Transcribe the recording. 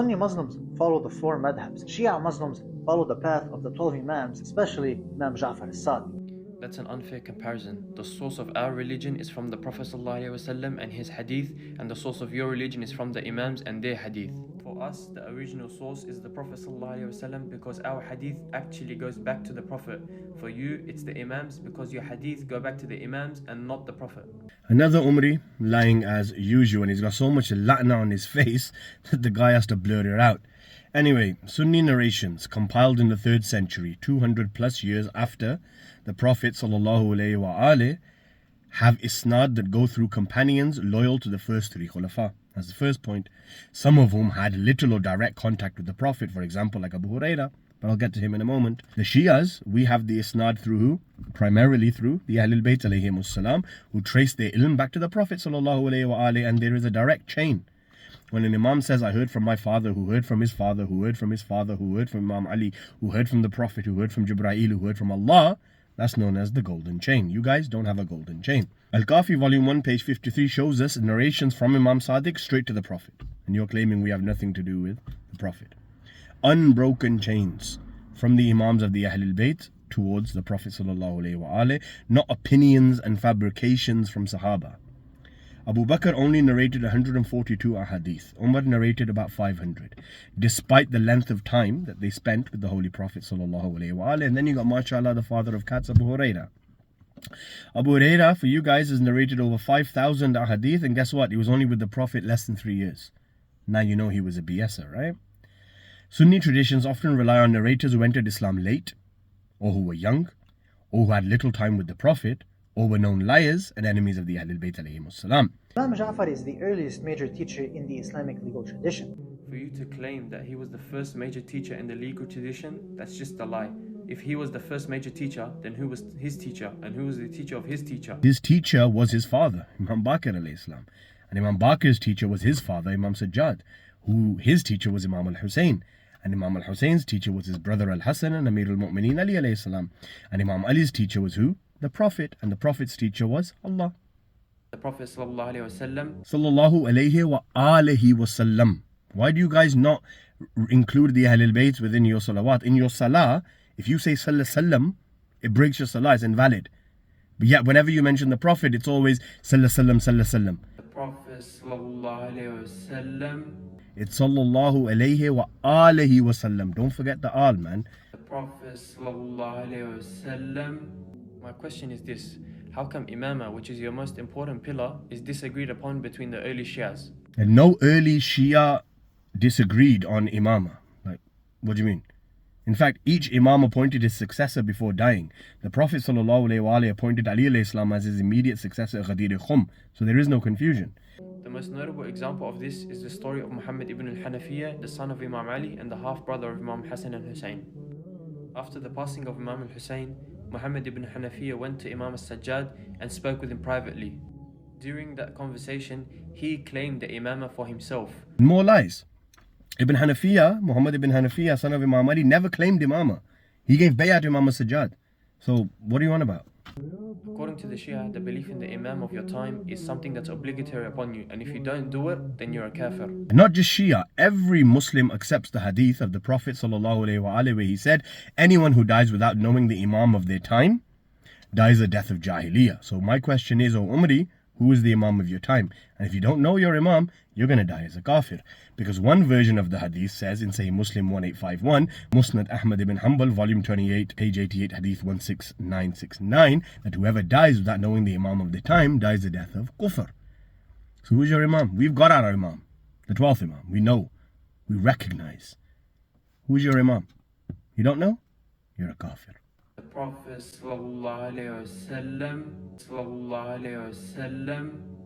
Sunni Muslims follow the four madhabs. Shia Muslims follow the path of the 12 Imams, especially Imam Ja'far al-Sadiq. That's an unfair comparison. The source of our religion is from the Prophet ﷺ and his hadith, and the source of your religion is from the Imams and their hadith. For us, the original source is the Prophet ﷺ because our hadith actually goes back to the Prophet. For you, it's the Imams because your hadith go back to the Imams and not the Prophet. Another Umri lying as usual, and he's got so much la'na on his face that the guy has to blur it out. Anyway, Sunni narrations compiled in the 3rd century, 200 plus years after the Prophet ﷺ, have isnad that go through companions loyal to the first 3 khulafa. That's the first point. Some of whom had little or direct contact with the Prophet, for example, like Abu Huraira, but I'll get to him in a moment. The Shias, we have the isnad through who? Primarily through the Ahlul Bayt alayhimus salam, who trace their ilm back to the Prophet ﷺ, and there is a direct chain. When an Imam says, I heard from my father, who heard from his father, who heard from his father, who heard from Imam Ali, who heard from the Prophet, who heard from Jibreel, who heard from Allah, that's known as the golden chain. You guys don't have a golden chain. Al-Kafi volume 1 page 53 shows us narrations from Imam Sadiq straight to the Prophet. And you're claiming we have nothing to do with the Prophet. Unbroken chains from the Imams of the Ahlul Bayt towards the Prophet ﷺ, not opinions and fabrications from Sahaba. Abu Bakr only narrated 142 ahadith. Umar narrated about 500, despite the length of time that they spent with the Holy Prophet ﷺ. And then you got, mashallah, the father of cats, Abu Huraira. Abu Huraira, for you guys, has narrated over 5,000 ahadith, and guess what? He was only with the Prophet less than 3 years. Now you know he was a BSer, right? Sunni traditions often rely on narrators who entered Islam late, or who were young, or who had little time with the Prophet, or were known liars and enemies of the Ahlul Bayt alayhimus salam. Imam Ja'far is the earliest major teacher in the Islamic legal tradition. For you to claim that he was the first major teacher in the legal tradition, that's just a lie. If he was the first major teacher, then who was his teacher? And who was the teacher of his teacher? His teacher was his father, Imam Baqir alayhi salam. And Imam Baqir's teacher was his father, Imam Sajjad, who his teacher was Imam al-Hussein. And Imam al-Hussein's teacher was his brother al-Hassan and Amir al-Mu'mineen Ali alayhi salam. And Imam Ali's teacher was who? The Prophet. And the Prophet's teacher was Allah. The Prophet ﷺ. Sallallahu alayhi wa alihi wa sallam. Why do you guys not include the Ahlul Bayt within your salawat? In your salah, if you say sallam, it breaks your salah, it's invalid. But yet whenever you mention the Prophet, it's always sallam. The Prophet ﷺ. It's sallallahu alayhi wa alihi wa sallam. Don't forget the al, man. The Prophet ﷺ. My question is this: how come Imama, which is your most important pillar, is disagreed upon between the early Shias? And no early Shia disagreed on Imama. Like, what do you mean? In fact, each Imam appointed his successor before dying. The Prophet ﷺ appointed Ali alayhi salam as his immediate successor, Ghadir Khum. So there is no confusion. The most notable example of this is the story of Muhammad ibn al-Hanafiyyah, the son of Imam Ali and the half-brother of Imam Hassan and Hussein. After the passing of Imam al-Hussein, Muhammad ibn Hanafiyyah went to Imam al-Sajjad and spoke with him privately. During that conversation, he claimed the imamah for himself. More lies. Ibn Hanafiyyah, Muhammad ibn Hanafiyyah, son of Imam Ali, never claimed imamah. He gave bay'ah to Imam al-Sajjad. So what are you on about? According to the Shia, the belief in the Imam of your time is something that's obligatory upon you, and if you don't do it, then you're a kafir. Not just Shia, every Muslim accepts the hadith of the Prophet ﷺ, where he said, anyone who dies without knowing the Imam of their time dies a death of Jahiliyyah. So my question is, O Umri, who is the Imam of your time? And if you don't know your Imam, you're going to die as a kafir. Because one version of the hadith says in Sahih Muslim 1851, Musnad Ahmad ibn Hanbal, volume 28, page 88, hadith 16969, that whoever dies without knowing the Imam of the time dies the death of kufr. So who's your Imam? We've got our Imam, the 12th Imam. We know, we recognize. Who's your Imam? You don't know? You're a kafir. The Prophet ﷺ